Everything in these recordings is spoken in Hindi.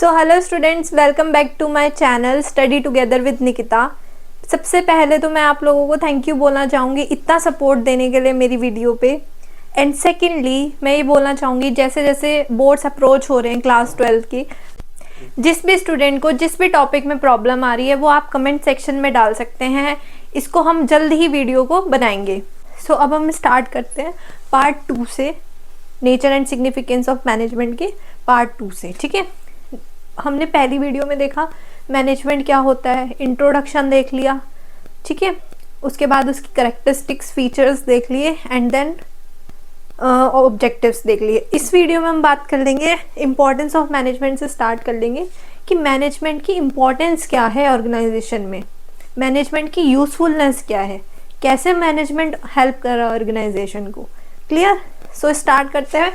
So hello students, welcome back to my channel study together with Nikita. सबसे पहले तो मैं आप लोगों को थैंक यू बोलना चाहूँगी इतना सपोर्ट देने के लिए मेरी वीडियो पे। एंड सेकेंडली मैं ये बोलना चाहूँगी जैसे जैसे बोर्ड्स अप्रोच हो रहे हैं क्लास 12 की, जिस भी स्टूडेंट को जिस भी टॉपिक में प्रॉब्लम आ रही है वो आप कमेंट सेक्शन में डाल सकते हैं। इसको हम जल्द ही वीडियो को बनाएंगे। सो अब हम स्टार्ट करते हैं पार्ट 2 से, nature and significance of management के पार्ट 2 से। ठीक है, हमने पहली वीडियो में देखा मैनेजमेंट क्या होता है, इंट्रोडक्शन देख लिया। ठीक है, उसके बाद उसकी करेक्टरिस्टिक्स फीचर्स देख लिए एंड देन ऑब्जेक्टिव्स देख लिए। इस वीडियो में हम बात कर लेंगे इम्पोर्टेंस ऑफ मैनेजमेंट से स्टार्ट कर लेंगे कि मैनेजमेंट की इम्पोर्टेंस क्या है ऑर्गेनाइजेशन में, मैनेजमेंट की यूजफुलनेस क्या है, कैसे मैनेजमेंट हेल्प कर रहा है ऑर्गेनाइजेशन को। क्लियर? सो स्टार्ट करते हैं।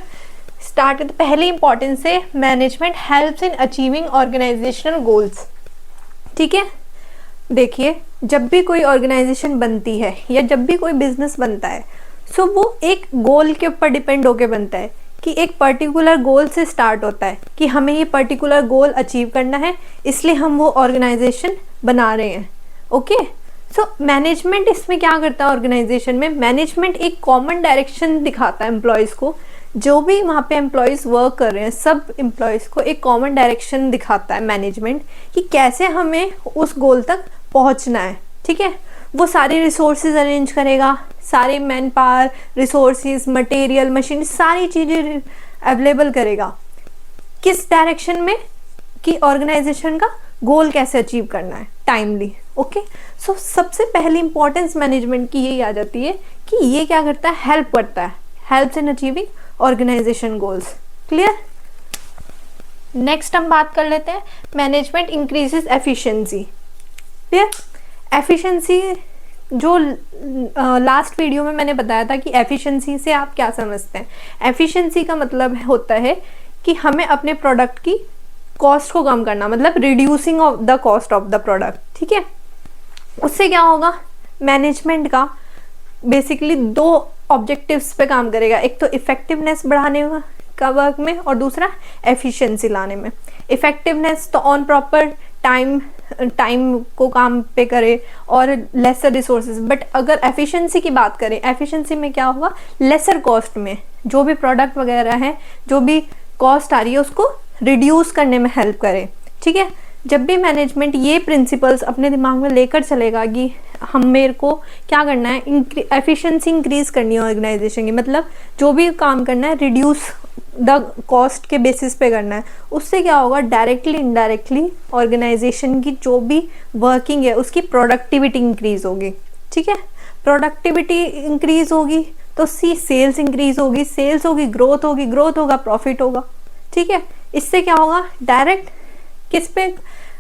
स्टार्ट करते पहले इंपॉर्टेंस से, management helps in achieving organisational goals. ठीक है, देखिए जब भी कोई ऑर्गेनाइजेशन बनती है या जब भी कोई बिजनेस बनता है सो वो एक गोल के ऊपर डिपेंड होके बनता है कि एक पर्टिकुलर गोल से स्टार्ट होता है कि हमें ये पर्टिकुलर गोल अचीव करना है, इसलिए हम वो ऑर्गेनाइजेशन बना रहे हैं। ओके, सो मैनेजमेंट इसमें क्या करता है ऑर्गेनाइजेशन में, मैनेजमेंट एक कॉमन डायरेक्शन दिखाता है एम्प्लॉयज़ को। जो भी वहाँ पे एम्प्लॉयज़ वर्क कर रहे हैं सब एम्प्लॉयज़ को एक कॉमन डायरेक्शन दिखाता है मैनेजमेंट कि कैसे हमें उस गोल तक पहुँचना है। ठीक है, वो सारे रिसोर्सेज अरेंज करेगा, सारे man power, resources, material, machine, सारी चीज़ें अवेलेबल करेगा किस डायरेक्शन में, कि ऑर्गेनाइजेशन का गोल कैसे अचीव करना है टाइमली। ओके, सो सबसे पहली इंपॉर्टेंस मैनेजमेंट की यही आ जाती है कि ये क्या करता है, हेल्प करता है, helps in achieving organisation goals. Clear? Next हम बात कर लेते हैं management increases efficiency. Clear? Efficiency जो लास्ट वीडियो में मैंने बताया था कि एफिशिएंसी से आप क्या समझते हैं। एफिशिएंसी का मतलब होता है कि हमें अपने प्रोडक्ट की कॉस्ट को कम करना, मतलब reducing of the cost of the product. ठीक है, उससे क्या होगा, मैनेजमेंट का बेसिकली दो ऑब्जेक्टिव्स पे काम करेगा, एक तो इफेक्टिवनेस बढ़ाने का वर्क में और दूसरा एफिशिएंसी लाने में। इफेक्टिवनेस तो ऑन प्रॉपर टाइम को काम पे करे और लेसर रिसोर्सेज, बट अगर एफिशिएंसी की बात करें, एफिशिएंसी में क्या होगा, लेसर कॉस्ट में जो भी प्रोडक्ट वगैरह है, जो भी कॉस्ट आ रही है उसको रिड्यूस करने में हेल्प करे। ठीक है, जब भी मैनेजमेंट ये प्रिंसिपल्स अपने दिमाग में लेकर चलेगा कि हम मेरे को क्या करना है, एफिशिएंसी इंक्रीज करनी है ऑर्गेनाइजेशन की, मतलब जो भी काम करना है रिड्यूस द कॉस्ट के बेसिस पे करना है। उससे क्या होगा, डायरेक्टली इनडायरेक्टली ऑर्गेनाइजेशन की जो भी वर्किंग है उसकी प्रोडक्टिविटी इंक्रीज होगी। ठीक है, प्रोडक्टिविटी इंक्रीज होगी तो सेल्स इंक्रीज होगी, सेल्स होगी ग्रोथ होगी, ग्रोथ होगा प्रॉफिट होगा। ठीक है, इससे क्या होगा, डायरेक्ट किस पे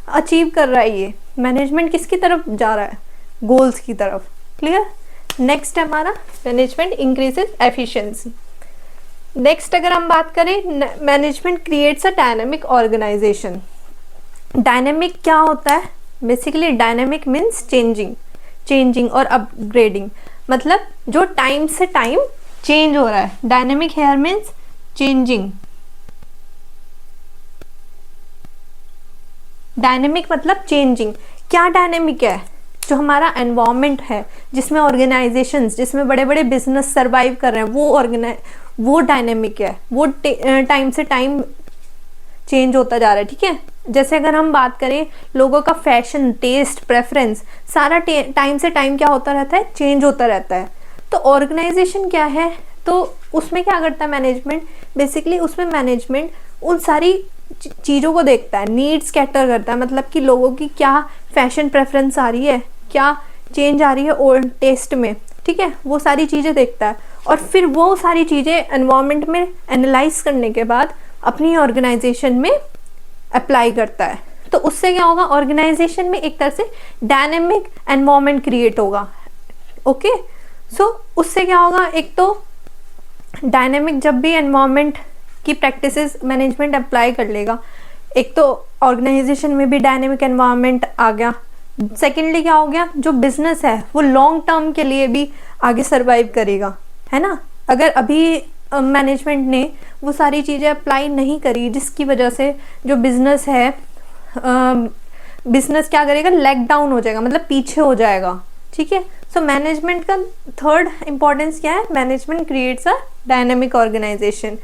अचीव कर रहा है ये मैनेजमेंट, किसकी तरफ जा रहा है, गोल्स की तरफ। क्लियर? नेक्स्ट है हमारा मैनेजमेंट इंक्रीजेस एफिशिएंसी। नेक्स्ट अगर हम बात करें, management creates a dynamic organisation. Dynamic क्या होता है, बेसिकली डायनेमिक मीन्स चेंजिंग और अपग्रेडिंग, मतलब जो टाइम से टाइम चेंज हो रहा है। Dynamic here means changing, dynamic मतलब चेंजिंग। क्या डायनेमिक है, जो हमारा एनवायरनमेंट है जिसमें ऑर्गेनाइजेशंस, जिसमें बड़े बड़े बिजनेस सरवाइव कर रहे हैं, वो डायनेमिक है, वो टाइम से टाइम चेंज होता जा रहा है। ठीक है, जैसे अगर हम बात करें लोगों का फैशन, टेस्ट, प्रेफरेंस, सारा टाइम से टाइम क्या होता रहता है, चेंज होता रहता है। तो ऑर्गेनाइजेशन क्या है, तो उसमें क्या करता है मैनेजमेंट, बेसिकली उसमें मैनेजमेंट उन सारी चीज़ों को देखता है, नीड्स कैटर करता है, मतलब कि लोगों की क्या फैशन प्रेफरेंस आ रही है, क्या चेंज आ रही है और टेस्ट में। ठीक है, वो सारी चीज़ें देखता है और फिर वो सारी चीज़ें एनवायरनमेंट में एनालाइज करने के बाद अपनी ऑर्गेनाइजेशन में अप्लाई करता है। तो उससे क्या होगा, ऑर्गेनाइजेशन में एक तरह से डायनेमिक एनवायरनमेंट क्रिएट होगा। ओके, सो उससे क्या होगा, एक तो डायनेमिक, जब भी एनवायरनमेंट की प्रैक्टिसेस मैनेजमेंट अप्लाई कर लेगा, एक तो ऑर्गेनाइजेशन में भी डायनेमिक एनवायरनमेंट आ गया। सेकेंडली क्या हो गया, जो बिजनेस है वो लॉन्ग टर्म के लिए भी आगे सरवाइव करेगा, है ना। अगर अभी मैनेजमेंट ने वो सारी चीज़ें अप्लाई नहीं करी, जिसकी वजह से जो बिजनेस है, बिजनेस क्या करेगा, लेग डाउन हो जाएगा, मतलब पीछे हो जाएगा। ठीक है, सो मैनेजमेंट का थर्ड इंपॉर्टेंस क्या है, management creates a dynamic organisation.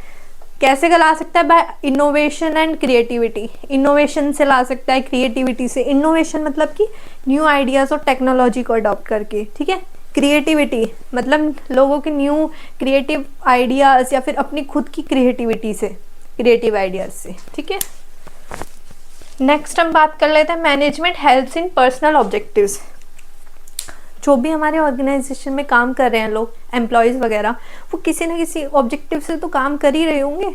कैसे ला सकता है, by innovation and creativity. Innovation से ला सकता है, क्रिएटिविटी से। इनोवेशन मतलब कि न्यू आइडियाज़ और टेक्नोलॉजी को अडॉप्ट करके। ठीक है, क्रिएटिविटी मतलब लोगों के न्यू क्रिएटिव आइडियाज़ या फिर अपनी खुद की क्रिएटिविटी से, क्रिएटिव आइडियाज़ से। ठीक है, नेक्स्ट हम बात कर लेते हैं मैनेजमेंट हेल्प्स इन पर्सनल ऑब्जेक्टिव्स। जो भी हमारे ऑर्गेनाइजेशन में काम कर रहे हैं लोग, एम्प्लॉयज़ वगैरह, वो किसी ना किसी ऑब्जेक्टिव से तो काम कर ही रहे होंगे,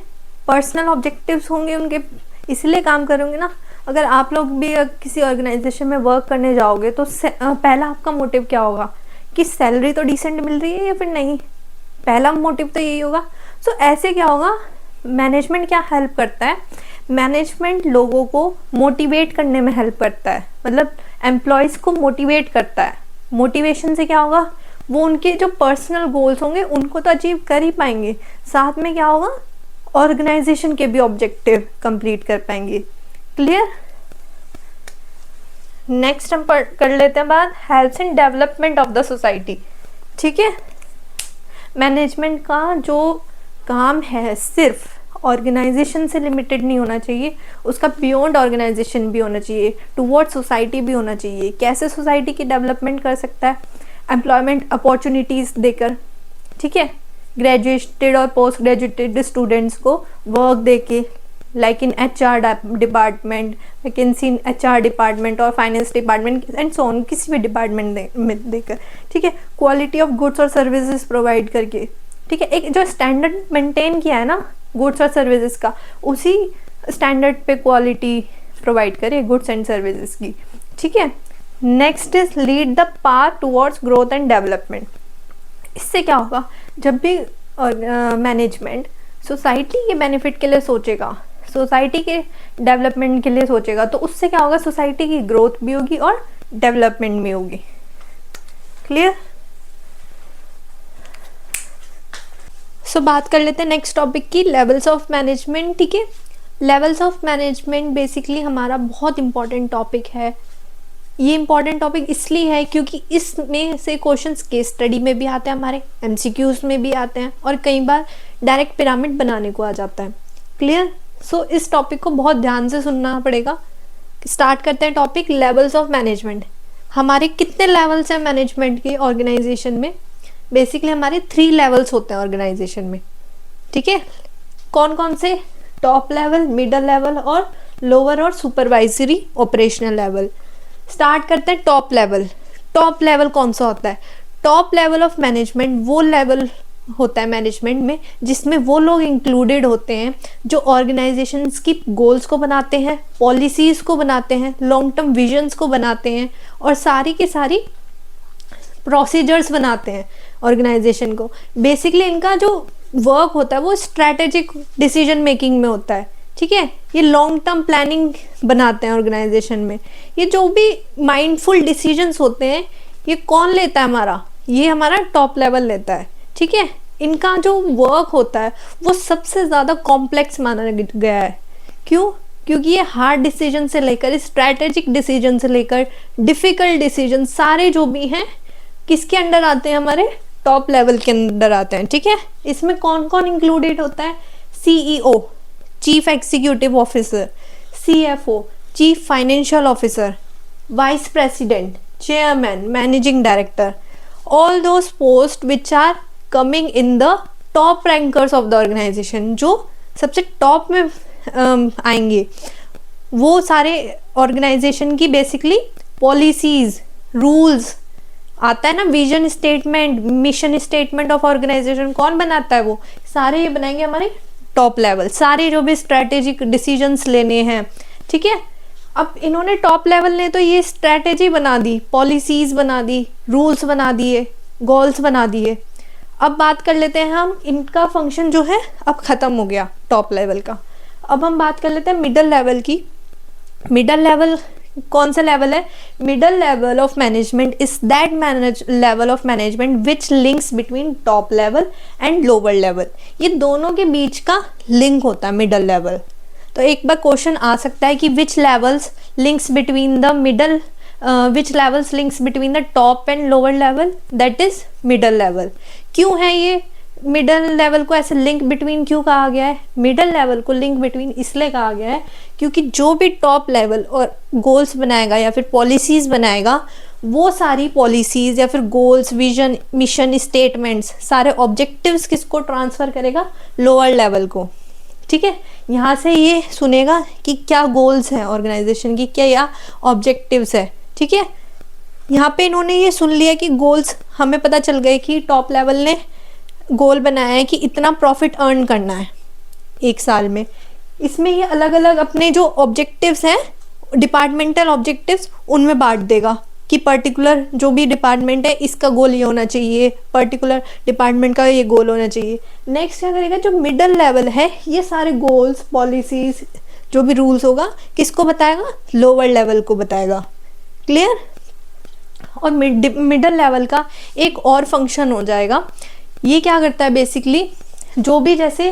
पर्सनल ऑब्जेक्टिव्स होंगे उनके, इसलिए काम करेंगे ना। अगर आप लोग भी किसी ऑर्गेनाइजेशन में वर्क करने जाओगे तो पहला आपका मोटिव क्या होगा कि सैलरी तो डिसेंट मिल रही है या फिर नहीं, पहला मोटिव तो यही होगा। सो ऐसे क्या होगा, मैनेजमेंट क्या हेल्प करता है, मैनेजमेंट लोगों को मोटिवेट करने में हेल्प करता है, मतलब एम्प्लॉयज़ को मोटिवेट करता है। मोटिवेशन से क्या होगा, वो उनके जो पर्सनल गोल्स होंगे उनको तो अचीव कर ही पाएंगे, साथ में क्या होगा, ऑर्गेनाइजेशन के भी ऑब्जेक्टिव कंप्लीट कर पाएंगे। क्लियर। नेक्स्ट हम कर लेते हैं बात helps in development of the society. ठीक है, मैनेजमेंट का जो काम है सिर्फ ऑर्गेनाइजेशन से लिमिटेड नहीं होना चाहिए, उसका बियॉन्ड ऑर्गेनाइजेशन भी होना चाहिए, टुवर्ड सोसाइटी भी होना चाहिए। कैसे सोसाइटी की डेवलपमेंट कर सकता है, एम्प्लॉयमेंट अपॉर्चुनिटीज़ देकर। ठीक है, ग्रेजुएटेड और पोस्ट ग्रेजुएटेड स्टूडेंट्स को वर्क देके, like in HR department, vacancy in HR department और finance department and so on, किसी भी डिपार्टमेंट में देकर। ठीक है, क्वालिटी ऑफ गुड्स और सर्विसेज प्रोवाइड करके। ठीक है, एक जो स्टैंडर्ड मेंटेन किया है ना गुड्स और सर्विसेज का, उसी स्टैंडर्ड पे क्वालिटी प्रोवाइड करे गुड्स एंड सर्विसेज की। ठीक है, next is lead the path towards growth and development. इससे क्या होगा, जब भी मैनेजमेंट सोसाइटी के बेनिफिट के लिए सोचेगा, सोसाइटी के डेवलपमेंट के लिए सोचेगा, तो उससे क्या होगा, सोसाइटी की ग्रोथ भी होगी और डेवलपमेंट भी होगी। क्लियर। सो बात कर लेते हैं नेक्स्ट टॉपिक की, लेवल्स ऑफ मैनेजमेंट। ठीक है, लेवल्स ऑफ मैनेजमेंट बेसिकली हमारा बहुत इंपॉर्टेंट टॉपिक है। ये इंपॉर्टेंट टॉपिक इसलिए है क्योंकि इसमें से क्वेश्चंस केस स्टडी में भी आते हैं, हमारे MCQs में भी आते हैं, और कई बार डायरेक्ट पिरामिड बनाने को आ जाता है। क्लियर। सो इस टॉपिक को बहुत ध्यान से सुनना पड़ेगा। स्टार्ट करते हैं टॉपिक लेवल्स ऑफ मैनेजमेंट। हमारे कितने लेवल्स हैं मैनेजमेंट के ऑर्गेनाइजेशन में, बेसिकली हमारे 3 लेवल्स होते हैं ऑर्गेनाइजेशन में। ठीक है, कौन कौन से, टॉप लेवल, मिडल लेवल और लोअर और सुपरवाइजरी ऑपरेशनल लेवल। स्टार्ट करते हैं टॉप लेवल। टॉप लेवल कौन सा होता है, टॉप लेवल ऑफ मैनेजमेंट वो लेवल होता है मैनेजमेंट में जिसमें वो लोग इंक्लूडेड होते हैं जो ऑर्गेनाइजेशंस की गोल्स को बनाते हैं, पॉलिसीज को बनाते हैं, लॉन्ग टर्म विजन्स को बनाते हैं और सारी की सारी प्रोसीजर्स बनाते हैं ऑर्गेनाइजेशन को। बेसिकली इनका जो वर्क होता है वो स्ट्रैटेजिक डिसीजन मेकिंग में होता है। ठीक है, ये लॉन्ग टर्म प्लानिंग बनाते हैं ऑर्गेनाइजेशन में। ये जो भी माइंडफुल डिसीजंस होते हैं ये कौन लेता है, हमारा, ये हमारा टॉप लेवल लेता है। ठीक है, इनका जो वर्क होता है वो सबसे ज़्यादा कॉम्प्लेक्स माना गया है। क्यों? क्योंकि ये हार्ड डिसीजन से लेकर स्ट्रैटेजिक डिसीजन से लेकर डिफिकल्ट डिसीजन सारे जो भी हैं किसके अंडर आते हैं, हमारे टॉप लेवल के अंदर आते हैं। ठीक है, इसमें कौन कौन इंक्लूडेड होता है, CEO chief executive officer, CFO chief financial officer, vice president, chairman, managing director, all those post which are coming in the top rankers of the organisation, जो सबसे टॉप में आएंगे वो सारे ऑर्गेनाइजेशन की बेसिकली पॉलिसीज, रूल्स आता है ना, vision statement, mission statement of organisation कौन बनाता है, वो सारे ये बनाएंगे हमारे टॉप लेवल। सारे जो भी स्ट्रैटेजिक डिसीजंस लेने हैं। ठीक है, अब इन्होंने टॉप लेवल ने तो ये स्ट्रैटेजी बना दी, पॉलिसीज बना दी, रूल्स बना दिए, गोल्स बना दिए। अब बात कर लेते हैं हम, इनका फंक्शन जो है अब खत्म हो गया टॉप लेवल का। अब हम बात कर लेते हैं मिडल लेवल की। मिडल लेवल कौन सा लेवल है? Middle level of management is that level of management which links between top level and lower level. ये दोनों के बीच का लिंक होता है मिडल लेवल। तो एक बार क्वेश्चन आ सकता है कि which levels links between the middle, which levels links between the top and lower level, that is middle level. क्यों है ये मिडल लेवल को ऐसे लिंक बिटवीन क्यों कहा गया है? मिडल लेवल को लिंक बिटवीन इसलिए कहा गया है क्योंकि जो भी टॉप लेवल और गोल्स बनाएगा या फिर पॉलिसीज बनाएगा, वो सारी पॉलिसीज या फिर गोल्स, विजन, मिशन स्टेटमेंट्स, सारे ऑब्जेक्टिव्स किसको ट्रांसफर करेगा? लोअर लेवल को। ठीक है, यहाँ से ये सुनेगा कि क्या गोल्स हैं ऑर्गेनाइजेशन की, क्या या ऑब्जेक्टिव्स है। ठीक है, यहाँ पे इन्होंने ये सुन लिया कि गोल्स, हमें पता चल गए कि टॉप लेवल ने गोल बनाया है कि इतना प्रॉफिट अर्न करना है एक साल में। इसमें ये अलग अलग अपने जो ऑब्जेक्टिव्स हैं, डिपार्टमेंटल ऑब्जेक्टिव्स, उनमें बांट देगा कि पर्टिकुलर जो भी डिपार्टमेंट है इसका गोल ये होना चाहिए, पर्टिकुलर डिपार्टमेंट का ये गोल होना चाहिए। नेक्स्ट क्या करेगा? जो मिडल लेवल है ये सारे गोल्स, पॉलिसीज, जो भी रूल्स होगा किसको बताएगा? लोअर लेवल को बताएगा। क्लियर? और मिडल लेवल का एक और फंक्शन हो जाएगा, ये क्या करता है बेसिकली, जो भी जैसे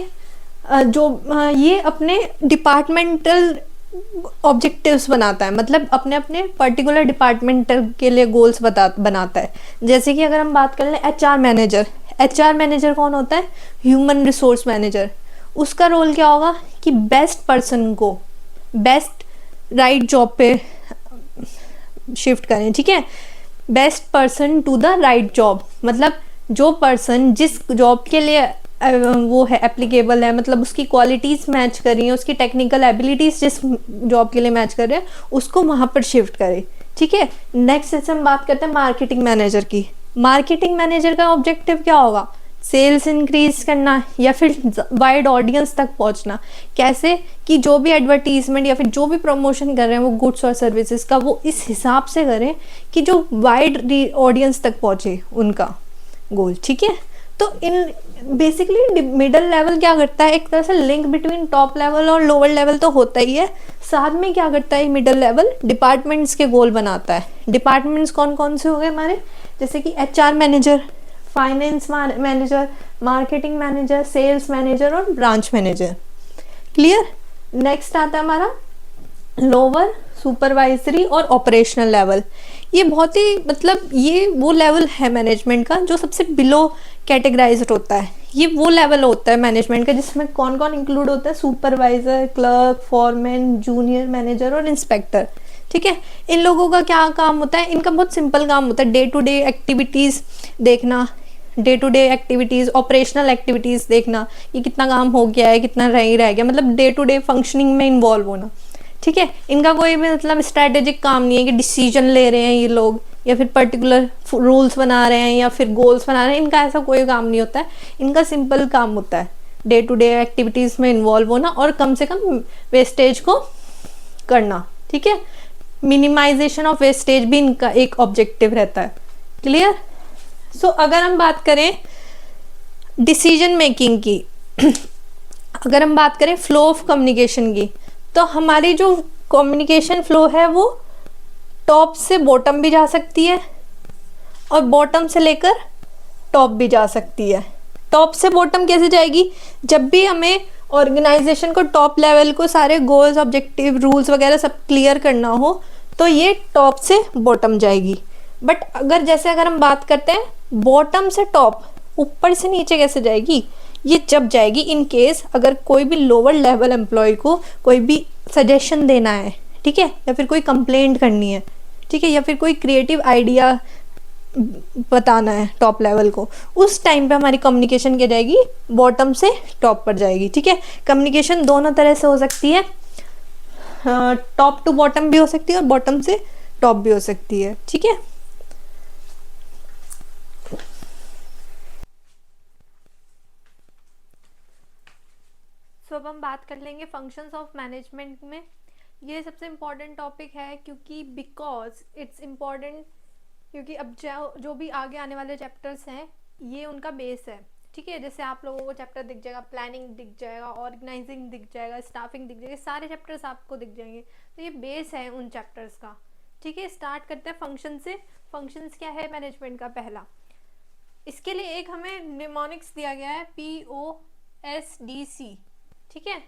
ये अपने डिपार्टमेंटल ऑब्जेक्टिव्स बनाता है, मतलब अपने अपने पर्टिकुलर डिपार्टमेंटल के लिए गोल्स बनाता है। जैसे कि अगर हम बात कर लें एचआर मैनेजर, एचआर मैनेजर कौन होता है? Human resource manager. उसका रोल क्या होगा कि बेस्ट पर्सन को बेस्ट राइट जॉब पे शिफ्ट करें। ठीक है, best person to the right job, मतलब जो पर्सन जिस जॉब के लिए वो है एप्लीकेबल है, मतलब उसकी क्वालिटीज़ मैच कर रही हैं, उसकी टेक्निकल एबिलिटीज़ जिस जॉब के लिए मैच कर रहे हैं, उसको वहाँ पर शिफ्ट करे। ठीक है, नेक्स्ट जैसे हम बात करते हैं मार्केटिंग मैनेजर की। मार्केटिंग मैनेजर का ऑब्जेक्टिव क्या होगा? सेल्स इंक्रीज करना या फिर वाइड ऑडियंस तक पहुंचना। कैसे? कि जो भी एडवर्टीजमेंट या फिर जो भी प्रमोशन कर रहे हैं वो गुड्स और सर्विसेज का, वो इस हिसाब से करें कि जो वाइड ऑडियंस तक पहुंचे उनका गोल। ठीक है, तो इन बेसिकली मिडल लेवल क्या करता है? एक तरह से लिंक बिटवीन टॉप लेवल और लोअर लेवल तो होता ही है, साथ में क्या करता है मिडल लेवल? डिपार्टमेंट्स के गोल बनाता है। डिपार्टमेंट्स कौन कौन से हो गए हमारे? जैसे कि HR manager, finance manager, marketing manager, sales manager और ब्रांच मैनेजर। क्लियर? नेक्स्ट आता है हमारा लोअर सुपरवाइजरी और ऑपरेशनल लेवल। ये बहुत ही, मतलब ये वो लेवल है मैनेजमेंट का जो सबसे बिलो कैटेगराइज्ड होता है। ये वो लेवल होता है मैनेजमेंट का जिसमें कौन कौन इंक्लूड होता है? Supervisor, clerk, foreman, junior manager और इंस्पेक्टर। ठीक है, इन लोगों का क्या काम होता है? इनका बहुत सिंपल काम होता है, डे टू डे एक्टिविटीज़ देखना, day to day activities, operational activities देखना कि कितना काम हो गया है, कितना रह गया, मतलब डे टू डे फंक्शनिंग में इन्वॉल्व होना। ठीक है, इनका कोई भी मतलब स्ट्रैटेजिक काम नहीं है कि डिसीजन ले रहे हैं ये लोग या फिर पर्टिकुलर रूल्स बना रहे हैं या फिर गोल्स बना रहे हैं, इनका ऐसा कोई काम नहीं होता है। इनका सिंपल काम होता है डे टू डे एक्टिविटीज़ में इन्वॉल्व होना और कम से कम वेस्टेज को करना। ठीक है, मिनिमाइजेशन ऑफ वेस्टेज भी इनका एक ऑब्जेक्टिव रहता है। क्लियर? सो अगर हम बात करें डिसीजन मेकिंग की अगर हम बात करें फ्लो ऑफ कम्युनिकेशन की, तो हमारी जो कम्युनिकेशन फ्लो है वो टॉप से बॉटम भी जा सकती है और बॉटम से लेकर टॉप भी जा सकती है। टॉप से बॉटम कैसे जाएगी? जब भी हमें ऑर्गेनाइजेशन को टॉप लेवल को सारे गोल्स, ऑब्जेक्टिव, रूल्स वगैरह सब क्लियर करना हो तो ये टॉप से बॉटम जाएगी। बट अगर हम बात करते हैं बॉटम से टॉप, ऊपर से नीचे कैसे जाएगी? ये जब जाएगी इन केस अगर कोई भी लोअर लेवल एम्प्लॉय को कोई भी सजेशन देना है, ठीक है, या फिर कोई कंप्लेंट करनी है, ठीक है, या फिर कोई क्रिएटिव आइडिया बताना है टॉप लेवल को, उस टाइम पे हमारी कम्युनिकेशन क्या जाएगी? बॉटम से टॉप पर जाएगी। ठीक है, कम्युनिकेशन दोनों तरह से हो सकती है, टॉप टू बॉटम भी हो सकती है और बॉटम से टॉप भी हो सकती है। ठीक है, तो अब हम बात कर लेंगे फंक्शंस ऑफ मैनेजमेंट में। ये सबसे इम्पॉर्टेंट टॉपिक है क्योंकि बिकॉज इट्स इम्पॉर्टेंट, क्योंकि अब जो भी आगे आने वाले चैप्टर्स हैं ये उनका बेस है। ठीक है, जैसे आप लोगों को चैप्टर दिख जाएगा, प्लानिंग दिख जाएगा, ऑर्गेनाइजिंग दिख जाएगा, स्टाफिंग दिख जाएगा, सारे चैप्टर्स आपको दिख जाएंगे। तो ये बेस है उन चैप्टर्स का। ठीक है, स्टार्ट करते हैं फंक्शन से। फंक्शंस क्या है मैनेजमेंट का? पहला, इसके लिए एक हमें निमोनिक्स दिया गया है, POSDC। ठीक है,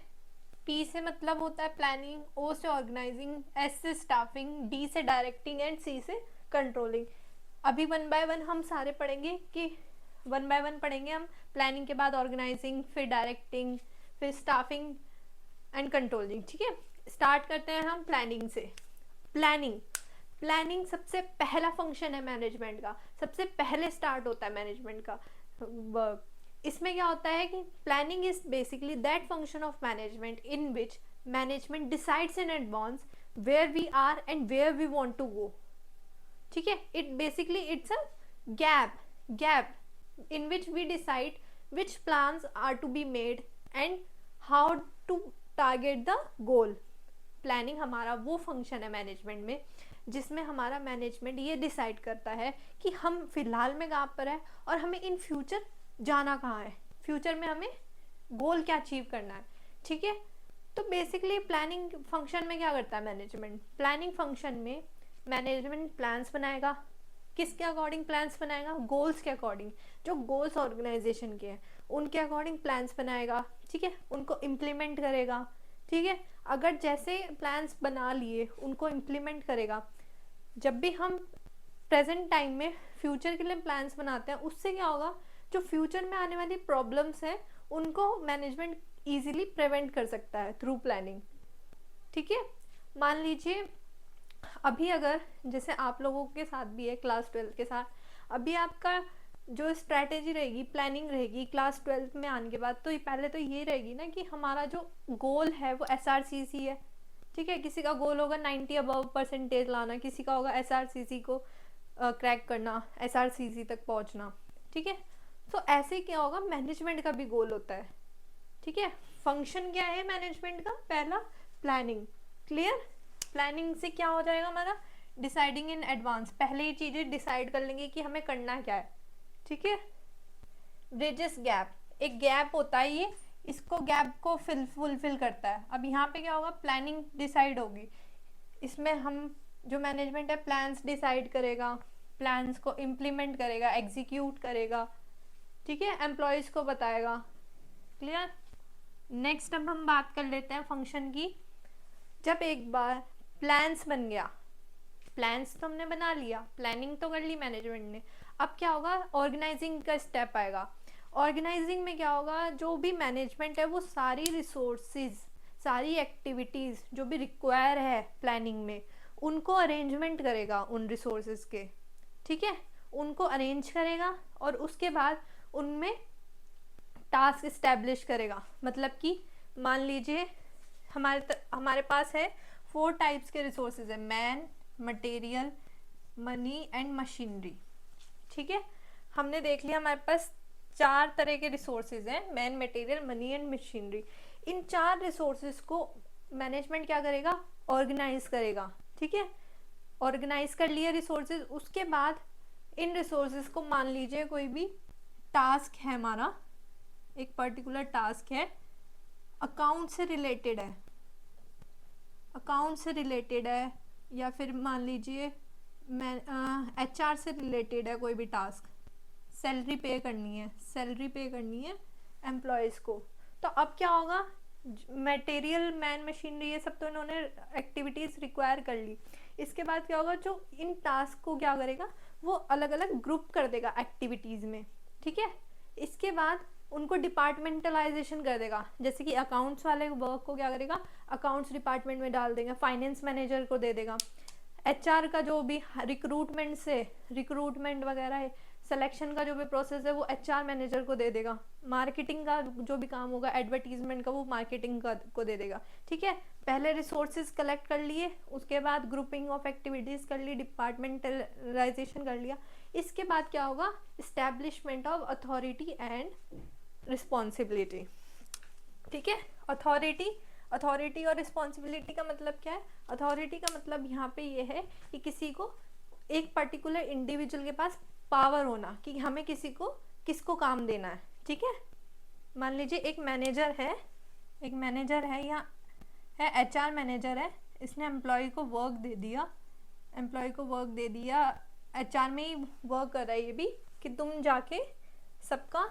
P से मतलब होता है प्लानिंग, O से ऑर्गेनाइजिंग, S से स्टाफिंग, D से डायरेक्टिंग एंड C से कंट्रोलिंग। अभी 1 बाय 1 हम सारे पढ़ेंगे कि 1 बाय 1 पढ़ेंगे हम। प्लानिंग के बाद ऑर्गेनाइजिंग, फिर डायरेक्टिंग, फिर स्टाफिंग एंड कंट्रोलिंग। ठीक है, स्टार्ट करते हैं हम प्लानिंग से। प्लानिंग प्लानिंग सबसे पहला फंक्शन है मैनेजमेंट का, सबसे पहले स्टार्ट होता है मैनेजमेंट का वर्क। इसमें क्या होता है कि planning is basically that function of management in which management decides in advance where we are and where we want to go. ठीक है, it basically it's a gap in which we decide which plans are to be made and how to target the goal। Planning हमारा वो फंक्शन है मैनेजमेंट में जिसमें हमारा मैनेजमेंट ये डिसाइड करता है कि हम फिलहाल में कहाँ पर है और हमें इन फ्यूचर जाना कहाँ है, फ्यूचर में हमें गोल क्या अचीव करना है। ठीक है, तो बेसिकली प्लानिंग फंक्शन में क्या करता है मैनेजमेंट? प्लानिंग फंक्शन में मैनेजमेंट प्लान्स बनाएगा। किसके अकॉर्डिंग प्लान्स बनाएगा? गोल्स के अकॉर्डिंग। जो गोल्स ऑर्गेनाइजेशन के हैं उनके अकॉर्डिंग प्लान्स बनाएगा। ठीक है, उनको इम्प्लीमेंट करेगा। ठीक है, अगर जैसे प्लान्स बना लिए उनको इम्प्लीमेंट करेगा। जब भी हम प्रेजेंट टाइम में फ्यूचर के लिए प्लान्स बनाते हैं उससे क्या होगा, जो फ्यूचर में आने वाली प्रॉब्लम्स हैं उनको मैनेजमेंट इजीली प्रिवेंट कर सकता है थ्रू प्लानिंग। ठीक है, मान लीजिए अभी अगर जैसे आप लोगों के साथ भी है क्लास 12 के साथ, अभी आपका जो स्ट्रैटेजी रहेगी, प्लानिंग रहेगी क्लास 12 में आने के बाद, तो पहले तो ये रहेगी ना कि हमारा जो गोल है वो SRCC है। ठीक है, किसी का गोल होगा 90 अबव परसेंटेज लाना, किसी का होगा SRCC को क्रैक करना, SRCC तक पहुंचना। ठीक है, तो ऐसे क्या होगा, मैनेजमेंट का भी गोल होता है। ठीक है, फंक्शन क्या है मैनेजमेंट का? पहला प्लानिंग। क्लियर? प्लानिंग से क्या हो जाएगा हमारा? डिसाइडिंग इन एडवांस, पहले ही चीजें डिसाइड कर लेंगे कि हमें करना क्या है। ठीक है, ब्रिजेस गैप, एक गैप होता है ये, इसको गैप को फुलफिल करता है। अब यहाँ पे क्या होगा, प्लानिंग डिसाइड होगी, इसमें हम जो मैनेजमेंट है प्लान्स डिसाइड करेगा, प्लान्स को इम्प्लीमेंट करेगा, एग्जीक्यूट करेगा। ठीक है, एम्प्लॉयज को बताएगा। क्लियर? नेक्स्ट अब हम बात कर लेते हैं फंक्शन की। जब एक बार प्लान्स बन गया, प्लान्स तो हमने बना लिया, प्लानिंग तो कर ली मैनेजमेंट ने, अब क्या होगा, ऑर्गेनाइजिंग का स्टेप आएगा। ऑर्गेनाइजिंग में क्या होगा, जो भी मैनेजमेंट है वो सारी रिसोर्सेज, सारी एक्टिविटीज़ जो भी रिक्वायर है प्लानिंग में उनको अरेंजमेंट करेगा उन रिसोर्सेज के। ठीक है, उनको अरेंज करेगा और उसके बाद उनमें टास्क इस्टेब्लिश करेगा। मतलब कि मान लीजिए हमारे पास है 4 टाइप्स के रिसोर्सेज है, man, material, money and machinery. ठीक है, हमने देख लिया हमारे पास 4 तरह के रिसोर्सेज हैं, man, material, money and machinery. In 4 resources को मैनेजमेंट क्या करेगा, ऑर्गेनाइज करेगा। ठीक है, ऑर्गेनाइज कर लिया रिसोर्सेज, उसके बाद इन रिसोर्सेज को मान लीजिए कोई भी टास्क है हमारा, एक पर्टिकुलर टास्क है, अकाउंट से रिलेटेड है, अकाउंट से रिलेटेड है, या फिर मान लीजिए HR से रिलेटेड है कोई भी टास्क, सैलरी पे करनी है, सैलरी पे करनी है एम्प्लॉयज़ को। तो अब क्या होगा, मटेरियल, मैन, मशीनरी, ये सब तो इन्होंने एक्टिविटीज़ रिक्वायर कर ली। इसके बाद क्या होगा, जो इन टास्क को क्या करेगा, वो अलग अलग ग्रुप कर देगा एक्टिविटीज़ में। ठीक है, इसके बाद उनको डिपार्टमेंटलाइजेशन कर देगा। जैसे कि अकाउंट्स वाले वर्क को क्या करेगा, अकाउंट्स डिपार्टमेंट में डाल देगा, फाइनेंस मैनेजर को दे देगा। HR का जो भी रिक्रूटमेंट वगैरह है, सिलेक्शन का जो भी प्रोसेस है वो HR मैनेजर को दे देगा। मार्केटिंग का जो भी काम होगा, एडवर्टीजमेंट का, वो मार्केटिंग को दे देगा। ठीक है, पहले रिसोर्सेज कलेक्ट कर लिए, उसके बाद ग्रुपिंग ऑफ एक्टिविटीज़ कर ली, डिपार्टमेंटलाइजेशन कर लिया। इसके बाद क्या होगा, establishment of authority and responsibility. ठीक है, अथॉरिटी और रिस्पॉन्सिबिलिटी का मतलब क्या है? अथॉरिटी का मतलब यहाँ पे ये है कि किसी को, एक पर्टिकुलर इंडिविजुअल के पास पावर होना कि हमें किसको काम देना है, ठीक है। मान लीजिए एक मैनेजर है, या है एचआर मैनेजर है, इसने एम्प्लॉय को वर्क दे दिया, एचआर में ही वर्क कर रहा है ये भी, कि तुम जाके सबका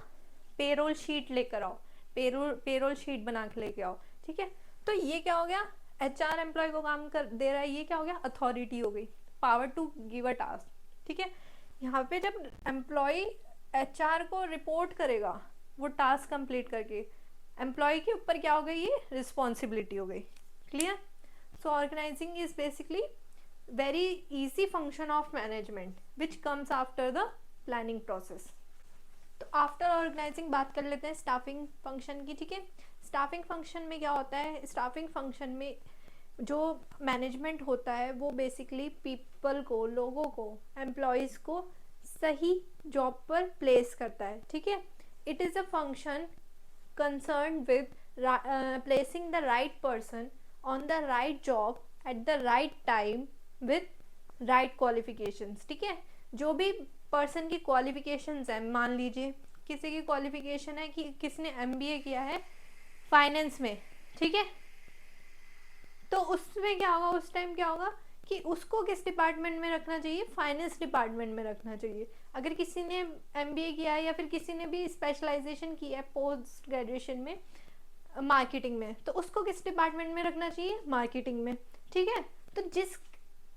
पेरोल शीट लेकर आओ, पेरोल शीट बना के लेके आओ। ठीक है, तो ये क्या हो गया, एचआर एम्प्लॉय को काम कर दे रहा है, ये क्या हो गया, अथॉरिटी हो गई, power to give a task. ठीक है, यहाँ पे जब एम्प्लॉय एचआर को रिपोर्ट करेगा वो टास्क कंप्लीट करके, एम्प्लॉय के ऊपर क्या हो गई, ये रिस्पॉन्सिबिलिटी हो गई। Clear? So organizing is basically very easy function of management which comes after the planning process. तो आफ्टर ऑर्गेनाइजिंग बात कर लेते हैं स्टाफिंग फंक्शन की। ठीक है, स्टाफिंग फंक्शन में क्या होता है, स्टाफिंग फंक्शन में जो मैनेजमेंट होता है वो बेसिकली पीपल को, लोगों को, एम्प्लॉयज़ को सही जॉब पर प्लेस करता है। ठीक है, it is a function concerned with placing the right person on the right job at the right time with right qualifications। ठीक है, जो भी पर्सन की क्वालिफिकेशंस है, मान लीजिए किसी की क्वालिफिकेशन है कि किसने एमबीए किया है फाइनेंस में, ठीक है, तो उसमें क्या होगा, उस टाइम क्या होगा कि उसको किस डिपार्टमेंट में रखना चाहिए, फाइनेंस डिपार्टमेंट में रखना चाहिए। अगर किसी ने एमबीए किया है या फिर किसी ने भी स्पेशलाइजेशन की है पोस्ट ग्रेजुएशन में मार्केटिंग में, तो उसको किस डिपार्टमेंट में रखना चाहिए, मार्केटिंग में। ठीक है, तो जिस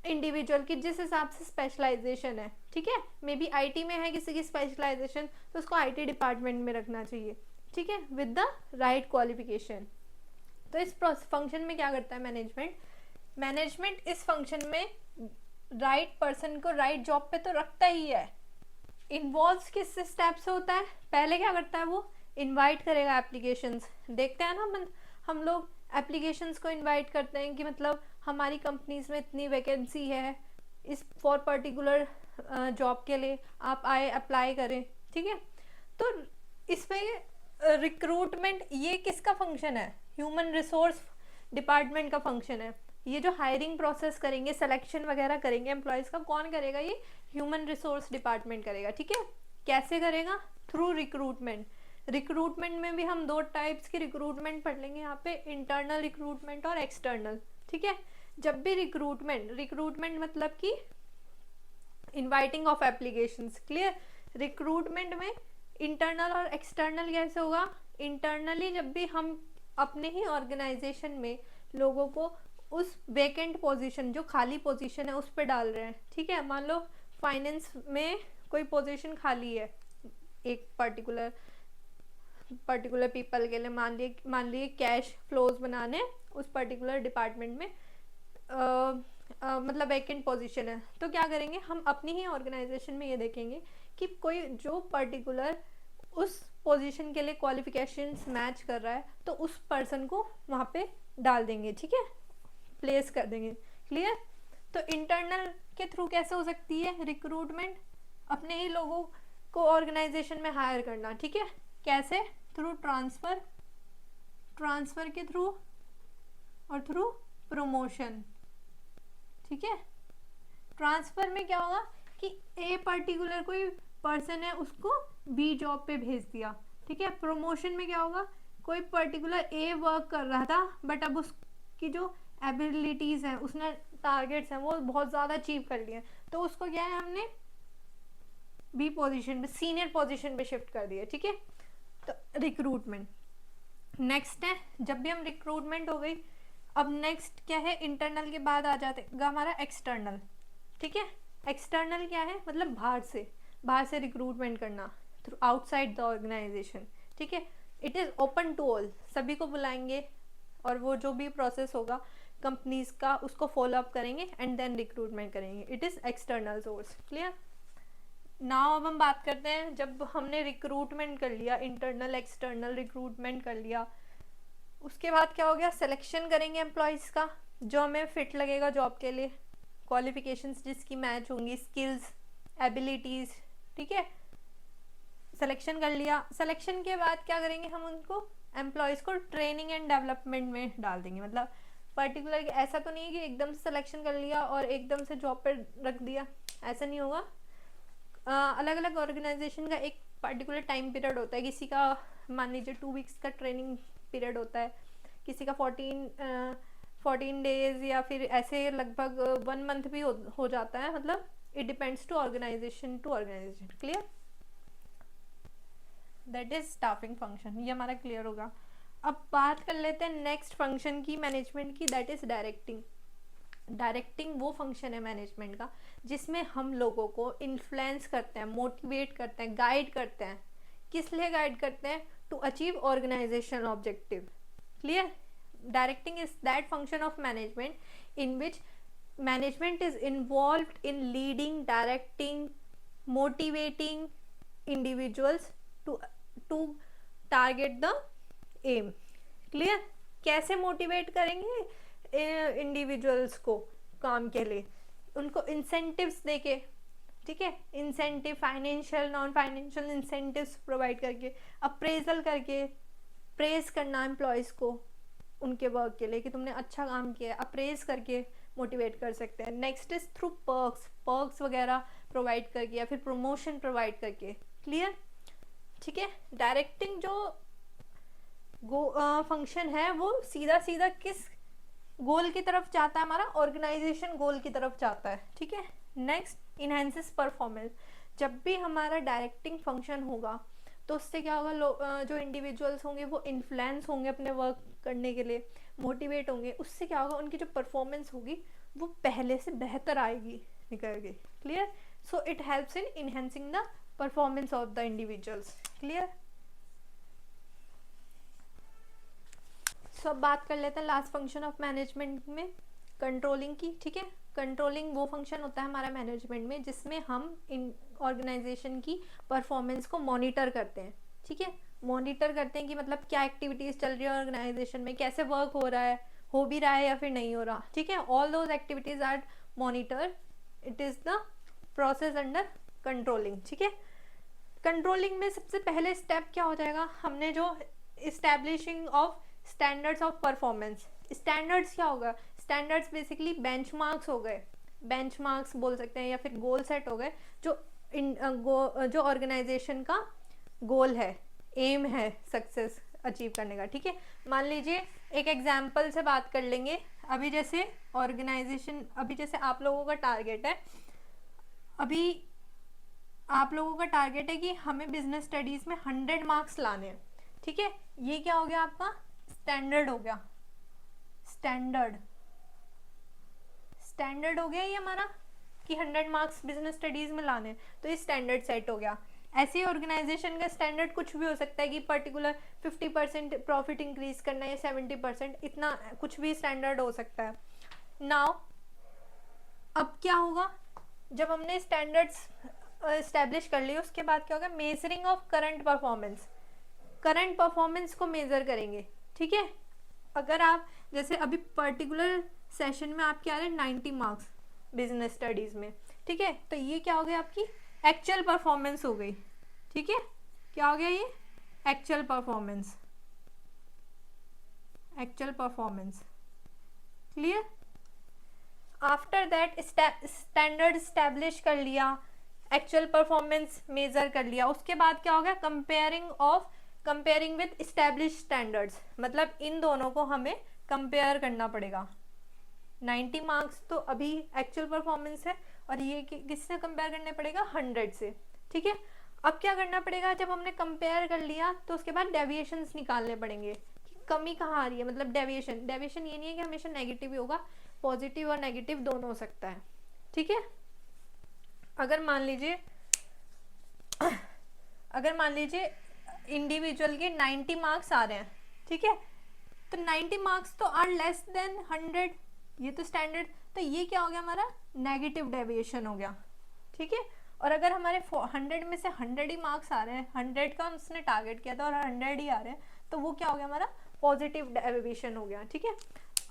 इंडिविजुअल की जिस हिसाब से स्पेशलाइजेशन है, ठीक है, मे बी आईटी में है किसी की स्पेशलाइजेशन, तो उसको आईटी डिपार्टमेंट में रखना चाहिए। ठीक है, विद द राइट क्वालिफिकेशन। तो इस फंक्शन में क्या करता है मैनेजमेंट इस फंक्शन में राइट पर्सन को राइट जॉब पे तो रखता ही है। इन्वॉल्व किस स्टेप से होता है, पहले क्या करता है वो इनवाइट करेगा एप्लीकेशंस। देखते हैं ना हम लोग एप्लीकेशंस को इनवाइट करते हैं कि मतलब हमारी कंपनीज में इतनी वैकेंसी है, इस फॉर पर्टिकुलर जॉब के लिए आप आए अप्लाई करें। ठीक है, तो इसमें रिक्रूटमेंट ये किसका फंक्शन है, ह्यूमन रिसोर्स डिपार्टमेंट का फंक्शन है। ये जो हायरिंग प्रोसेस करेंगे, सिलेक्शन वगैरह करेंगे एम्प्लॉयज़ का, कौन करेगा, ये ह्यूमन रिसोर्स डिपार्टमेंट करेगा। ठीक है, कैसे करेगा, थ्रू रिक्रूटमेंट। रिक्रूटमेंट में भी हम दो टाइप्स की रिक्रूटमेंट पढ़ लेंगे यहाँ पे, इंटरनल रिक्रूटमेंट और एक्सटर्नल। ठीक है, जब भी रिक्रूटमेंट मतलब कि inviting of applications. Clear? Recruitment में इंटरनल और एक्सटर्नल कैसे होगा, इंटरनली जब भी हम अपने ही ऑर्गेनाइजेशन में लोगों को उस वेकेंट पोजीशन, जो खाली पोजीशन है, उस पर डाल रहे हैं। ठीक है, मान लो फाइनेंस में कोई पोजीशन खाली है एक पर्टिकुलर पीपल के लिए, मान लिए कैश फ्लोज बनाने उस पर्टिकुलर डिपार्टमेंट में मतलब वैकेंट पोजीशन है, तो क्या करेंगे हम अपनी ही ऑर्गेनाइजेशन में ये देखेंगे कि कोई जो पर्टिकुलर उस पोजीशन के लिए क्वालिफिकेशंस मैच कर रहा है, तो उस पर्सन को वहाँ पे डाल देंगे। ठीक है, प्लेस कर देंगे। क्लियर? तो इंटरनल के थ्रू कैसे हो सकती है रिक्रूटमेंट, अपने ही लोगों को ऑर्गेनाइजेशन में हायर करना। ठीक है, कैसे, थ्रू ट्रांसफर के थ्रू और थ्रू प्रमोशन। ठीक है, ट्रांसफर में क्या होगा कि ए पर्टिकुलर कोई पर्सन है उसको बी जॉब पे भेज दिया। ठीक है, प्रमोशन में क्या होगा, कोई पर्टिकुलर ए वर्क कर रहा था बट अब उसकी जो एबिलिटीज हैं, उसने टारगेट्स हैं वो बहुत ज़्यादा अचीव कर लिए, तो उसको क्या है हमने बी पोजीशन पे, सीनियर पोजीशन पे शिफ्ट कर दिया। ठीक है, तो रिक्रूटमेंट नेक्स्ट है। जब भी हम रिक्रूटमेंट हो गई, अब नेक्स्ट क्या है, इंटरनल के बाद आ जातेगा हमारा एक्सटर्नल। ठीक है, एक्सटर्नल क्या है, मतलब बाहर से रिक्रूटमेंट करना थ्रू आउटसाइड द ऑर्गेनाइजेशन। ठीक है, it is open to all, सभी को बुलाएंगे और वो जो भी प्रोसेस होगा कंपनीज का उसको फॉलो अप करेंगे एंड देन रिक्रूटमेंट करेंगे। It is external source. Clear? Now अब हम बात करते हैं, जब हमने रिक्रूटमेंट कर लिया, इंटरनल एक्सटर्नल रिक्रूटमेंट कर लिया, उसके बाद क्या हो गया, सिलेक्शन करेंगे एम्प्लॉयज़ का जो हमें फिट लगेगा जॉब के लिए, क्वालिफिकेशंस जिसकी मैच होंगी, स्किल्स, एबिलिटीज़। ठीक है, सिलेक्शन कर लिया। सिलेक्शन के बाद क्या करेंगे, हम उनको एम्प्लॉयज़ को ट्रेनिंग एंड डेवलपमेंट में डाल देंगे। मतलब पर्टिकुलर ऐसा तो नहीं है कि एकदम से सिलेक्शन कर लिया और एकदम से जॉब पर रख दिया, ऐसा नहीं होगा। अलग अलग ऑर्गेनाइजेशन का एक पर्टिकुलर टाइम पीरियड होता है। किसी का मान लीजिए 2 वीक्स का ट्रेनिंग पीरियड होता है, किसी का 14 डेज या फिर ऐसे लगभग 1 मंथ भी हो जाता है। मतलब it depends to organization to organization. Clear? That is staffing function. ये हमारा क्लियर होगा। अब बात कर लेते हैं नेक्स्ट फंक्शन की मैनेजमेंट की, दैट इज डायरेक्टिंग। डायरेक्टिंग वो फंक्शन है मैनेजमेंट का जिसमें हम लोगों को इन्फ्लुएंस करते हैं, मोटिवेट करते हैं, गाइड करते हैं। किस लिए गाइड करते हैं? To achieve organizational objective. Clear? Directing is that function of management in which management is involved in leading, directing, motivating individuals to target the aim. Clear? कैसे मोटिवेट करेंगे इंडिविजुअल्स को काम के लिए? उनको इंसेंटिव्स देके, ठीक है, incentive financial non financial incentives provide करके, अप्रेजल करके, प्रेज करना एम्प्लॉयज़ को उनके वर्क के लिए कि तुमने अच्छा काम किया, अप्रेज करके मोटिवेट कर सकते हैं। नेक्स्ट इज थ्रू पर्क्स वगैरह प्रोवाइड करके या फिर प्रमोशन प्रोवाइड करके। क्लियर? ठीक है। डायरेक्टिंग जो फंक्शन है वो सीधा सीधा किस गोल की तरफ जाता है? हमारा ऑर्गेनाइजेशन गोल की तरफ जाता है। ठीक है। Next, enhances performance. जब भी हमारा डायरेक्टिंग फंक्शन होगा तो उससे क्या होगा, जो इंडिविजुअल्स होंगे वो इन्फ्लुएंस होंगे अपने वर्क करने के लिए, मोटिवेट होंगे। उससे क्या होगा, उनकी जो परफॉर्मेंस होगी वो पहले से बेहतर आएगी, निकल गई। Clear? So it helps in enhancing the performance of the individuals. Clear? So अब बात कर लेते हैं लास्ट फंक्शन ऑफ मैनेजमेंट में, कंट्रोलिंग की। ठीक है। कंट्रोलिंग वो फंक्शन होता है हमारा मैनेजमेंट में जिसमें हम इन ऑर्गेनाइजेशन की परफॉर्मेंस को मॉनिटर करते हैं। ठीक है। मॉनिटर करते हैं कि मतलब क्या एक्टिविटीज़ चल रही है ऑर्गेनाइजेशन में, कैसे वर्क हो रहा है, हो भी रहा है या फिर नहीं हो रहा। ठीक है। All those activities are monitor. It is the process under controlling. ठीक है। कंट्रोलिंग में सबसे पहले स्टेप क्या हो जाएगा, हमने जो establishing of standards of performance. Standards क्या होगा? स्टैंडर्ड्स बेसिकली बेंचमार्क्स हो गए, बेंचमार्क्स बोल सकते हैं, या फिर गोल सेट हो गए जो ऑर्गेनाइजेशन का गोल है, एम है सक्सेस अचीव करने का। ठीक है। मान लीजिए एक एग्जाम्पल से बात कर लेंगे। अभी जैसे ऑर्गेनाइजेशन, अभी जैसे आप लोगों का टारगेट है, अभी आप लोगों का टारगेट है कि हमें बिजनेस स्टडीज़ में 100 मार्क्स लाने हैं। ठीक है। ये क्या हो गया आपका? स्टैंडर्ड हो गया। स्टैंडर्ड हो गया ये हमारा कि 100 मार्क्स बिजनेस स्टडीज़ में लाने, तो ये स्टैंडर्ड सेट हो गया। ऐसे ऑर्गेनाइजेशन का स्टैंडर्ड कुछ भी हो सकता है कि पर्टिकुलर 50% प्रॉफिट इंक्रीज करना है या 70%, इतना कुछ भी स्टैंडर्ड हो सकता है। नाउ अब क्या होगा, जब हमने स्टैंडर्ड्स इस्टेब्लिश कर लिए उसके बाद क्या होगा, measuring of current performance. Current performance को मेजर करेंगे। ठीक है। अगर आप जैसे अभी पर्टिकुलर सेशन में आपके आ रहे हैं 90 मार्क्स बिजनेस स्टडीज में, ठीक है, तो ये क्या हो गया, आपकी एक्चुअल परफॉर्मेंस हो गई। ठीक है। क्या हो गया ये? Actual performance. Actual performance. Clear? After that standard establish कर लिया, एक्चुअल परफॉर्मेंस मेजर कर लिया, उसके बाद क्या हो गया, कंपेयरिंग विद इस्टेब्लिश स्टैंडर्ड्स। मतलब इन दोनों को हमें कंपेयर करना पड़ेगा। 90 मार्क्स तो अभी एक्चुअल परफॉर्मेंस है और ये किससे कंपेयर करने पड़ेगा? 100 से। ठीक है। अब क्या करना पड़ेगा, जब हमने कंपेयर कर लिया तो उसके बाद डेविएशंस निकालने पड़ेंगे कि कमी कहाँ आ रही है। मतलब डेविएशन ये नहीं है कि हमेशा नेगेटिव ही होगा, पॉजिटिव और नेगेटिव दोनों हो सकता है। ठीक है। अगर मान लीजिए इंडिविजुअल के 90 मार्क्स आ रहे हैं, ठीक है, तो 90 मार्क्स तो आर लेस देन 100, ये तो स्टैंडर्ड, तो ये क्या हो गया, हमारा नेगेटिव डेविएशन हो गया। ठीक है। और अगर हमारे 100 में से 100 ही मार्क्स आ रहे हैं, 100 का उसने टारगेट किया था और 100 ही आ रहे हैं, तो वो क्या हो गया, हमारा पॉजिटिव डेविएशन हो गया। ठीक है।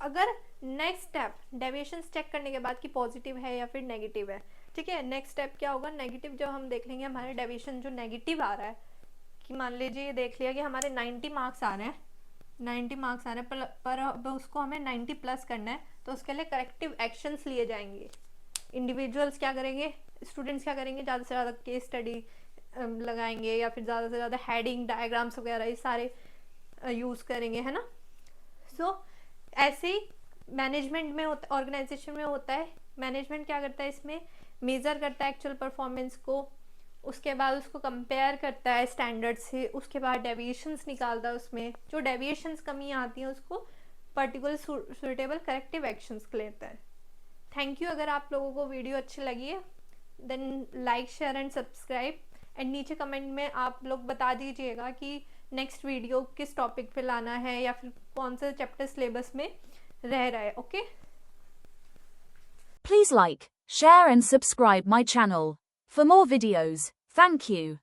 अगर नेक्स्ट स्टेप डेविएशन चेक करने के बाद कि पॉजिटिव है या फिर नेगेटिव है, ठीक है, नेक्स्ट स्टेप क्या होगा, नेगेटिव जब हम देख लेंगे हमारे डेविएशन जो नेगेटिव आ रहा है, कि मान लीजिए ये देख लिया कि हमारे 90 मार्क्स आ रहे हैं, 90 मार्क्स आ रहे हैं पर अब उसको हमें 90 प्लस करना है, तो उसके लिए करेक्टिव एक्शंस लिए जाएंगे। इंडिविजुअल्स क्या करेंगे, स्टूडेंट्स क्या करेंगे, ज़्यादा से ज़्यादा केस स्टडी लगाएंगे या फिर ज़्यादा से ज़्यादा हेडिंग डायग्राम्स वगैरह ये सारे यूज़ करेंगे, है ना। सो ऐसे ही मैनेजमेंट में होता, ऑर्गेनाइजेशन में होता है। मैनेजमेंट क्या करता है, इसमें मेज़र करता है एक्चुअल परफॉर्मेंस को, उसके बाद उसको कंपेयर करता है स्टैंडर्ड से, उसके बाद डेविएशंस निकालता है, उसमें जो डेविएशंस कमियाँ आती हैं उसको पर्टिकुलर सुटेबल करेक्टिव एक्शंस लेता है। Thank you. अगर आप लोगों को वीडियो अच्छी लगी है then like share and subscribe, and नीचे कमेंट में आप लोग बता दीजिएगा कि नेक्स्ट वीडियो किस टॉपिक पे लाना है या फिर कौन सा चैप्टर सिलेबस में रह रहा है। Okay, Please like, share and subscribe my channel for more videos. Thank you.